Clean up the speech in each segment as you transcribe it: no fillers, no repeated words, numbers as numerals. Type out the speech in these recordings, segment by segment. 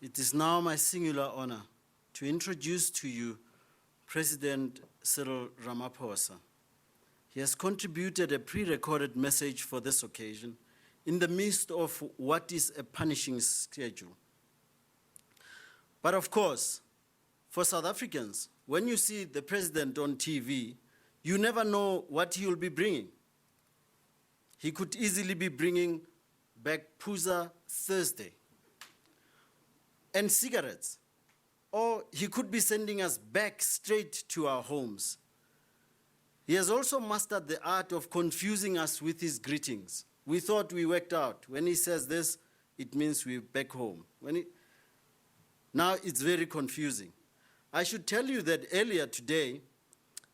It is now my singular honor to introduce to you President Cyril Ramaphosa. He has contributed a pre-recorded message for this occasion in the midst of what is a punishing schedule. But of course, for South Africans, when you see the president on TV, you never know what he will be bringing. He could easily be bringing back Phuza Thursday and cigarettes, or he could be sending us back straight to our homes. He has also mastered the art of confusing us with his greetings. We thought we worked out. When he says this, it means we're back home. Now it's very confusing. I should tell you that earlier today,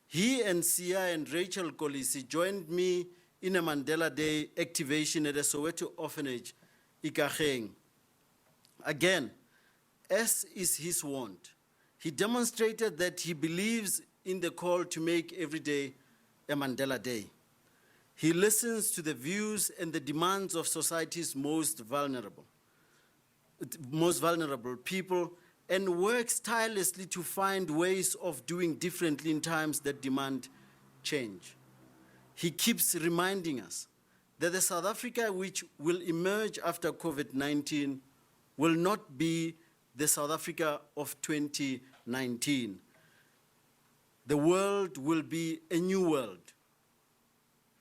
he and Sia and Rachel Kolisi joined me in a Mandela Day activation at a Soweto orphanage, Ikageng. Again, as is his wont, he demonstrated that he believes in the call to make every day a Mandela Day. He listens to the views and the demands of society's most vulnerable people and works tirelessly to find ways of doing differently in times that demand change. He keeps reminding us that the South Africa which will emerge after COVID-19 will not be the South Africa of 2019. The world will be a new world,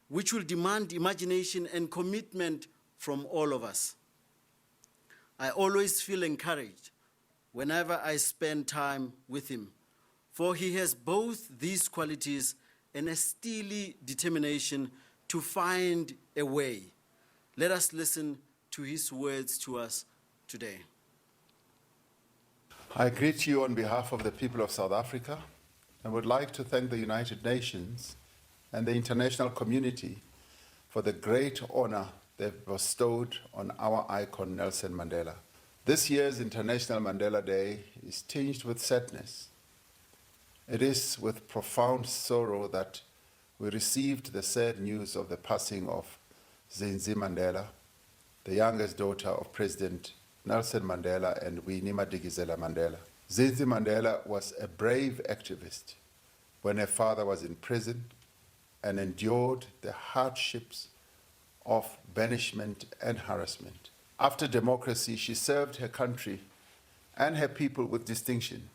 which will demand imagination and commitment from all of us. I always feel encouraged whenever I spend time with him, for he has both these qualities and a steely determination to find a way. Let us listen to his words to us today. I greet you on behalf of the people of South Africa and would like to thank the United Nations and the international community for the great honor they've bestowed on our icon, Nelson Mandela. This year's International Mandela Day is tinged with sadness. It is with profound sorrow that we received the sad news of the passing of Zinzi Mandela, the youngest daughter of President Nelson Mandela and Winnie Madikizela Mandela. Zinzi Mandela was a brave activist when her father was in prison and endured the hardships of banishment and harassment. After democracy, she served her country and her people with distinction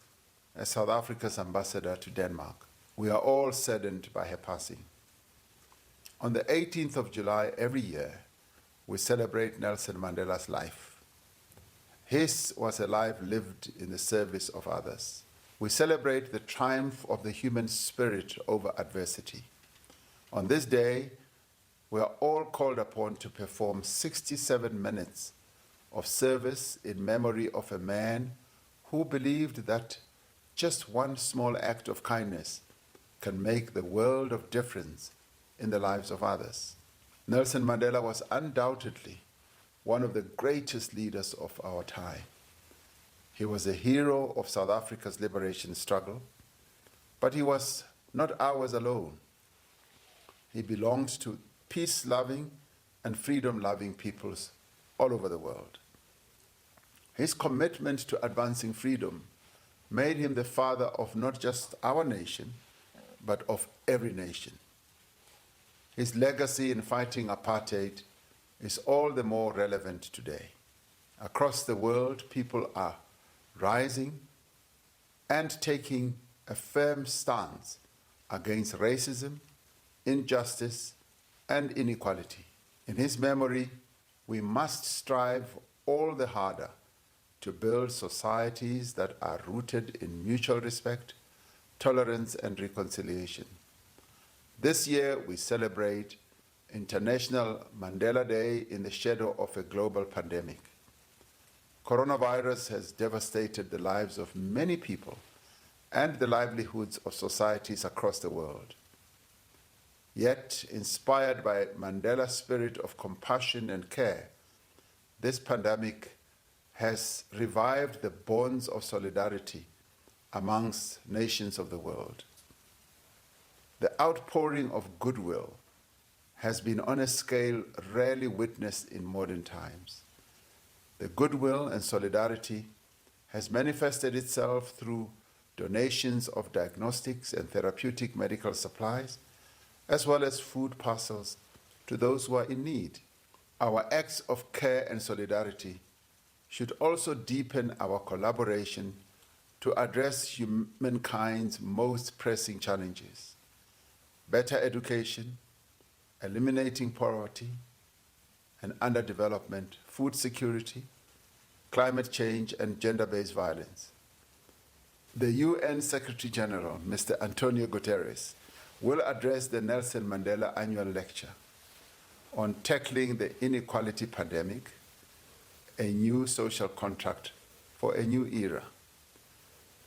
as South Africa's ambassador to Denmark. We are all saddened by her passing. On the 18th of July every year, we celebrate Nelson Mandela's life. His was a life lived in the service of others. We celebrate the triumph of the human spirit over adversity. On this day, we are all called upon to perform 67 minutes of service in memory of a man who believed that just one small act of kindness can make the world of difference in the lives of others. Nelson Mandela was undoubtedly one of the greatest leaders of our time. He was a hero of South Africa's liberation struggle, but he was not ours alone. He belonged to peace-loving and freedom-loving peoples all over the world. His commitment to advancing freedom made him the father of not just our nation, but of every nation. His legacy in fighting apartheid is all the more relevant today. Across the world, people are rising and taking a firm stance against racism, injustice, and inequality. In his memory, we must strive all the harder to build societies that are rooted in mutual respect, tolerance, and reconciliation. This year, we celebrate International Mandela Day in the shadow of a global pandemic. Coronavirus has devastated the lives of many people and the livelihoods of societies across the world. Yet, inspired by Mandela's spirit of compassion and care, this pandemic has revived the bonds of solidarity amongst nations of the world. The outpouring of goodwill has been on a scale rarely witnessed in modern times. The goodwill and solidarity has manifested itself through donations of diagnostics and therapeutic medical supplies, as well as food parcels to those who are in need. Our acts of care and solidarity should also deepen our collaboration to address humankind's most pressing challenges: better education, eliminating poverty and underdevelopment, food security, climate change, and gender-based violence. The UN Secretary General, Mr. Antonio Guterres, will address the Nelson Mandela Annual Lecture on tackling the inequality pandemic, a new social contract for a new era.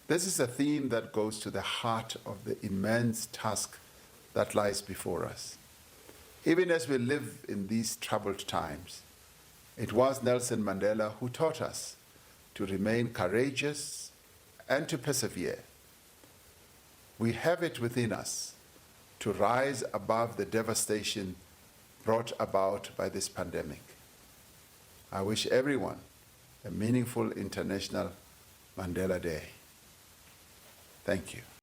This is a theme that goes to the heart of the immense task that lies before us. Even as we live in these troubled times, it was Nelson Mandela who taught us to remain courageous and to persevere. We have it within us to rise above the devastation brought about by this pandemic. I wish everyone a meaningful International Mandela Day. Thank you.